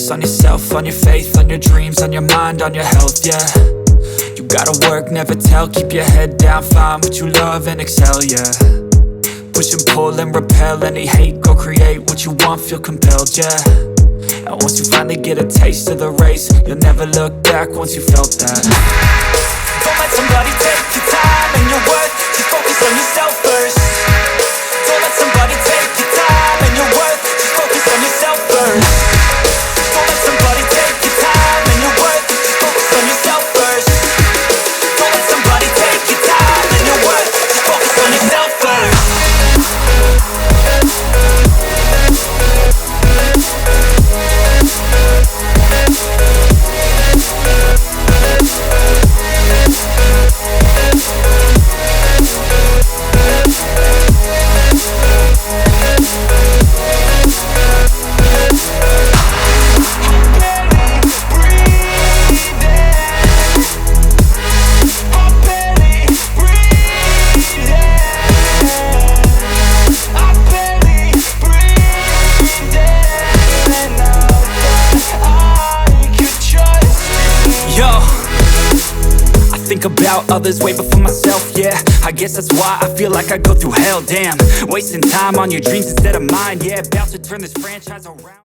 focus on yourself, on your faith, on your dreams, on your mind, on your health, yeah. You gotta work, never tell, keep your head down, find what you love and excel, yeah. Push and pull and repel any hate, go create what you want, feel compelled, yeah. And once you finally get a taste of the race, you'll never look back once you felt that. Don't let somebody take your time and your worth, just focus on yourself first. Don't let somebody take your time and your worth, just focus on yourself first. Don't let somebody take your time and your worth, just focus on yourself first. Don't let somebody take your time and your worth, just focus on yourself first. Think about others way before myself, yeah. I guess that's why I feel like I go through hell, damn. Wasting time on your dreams instead of mine, yeah. About to turn this franchise around.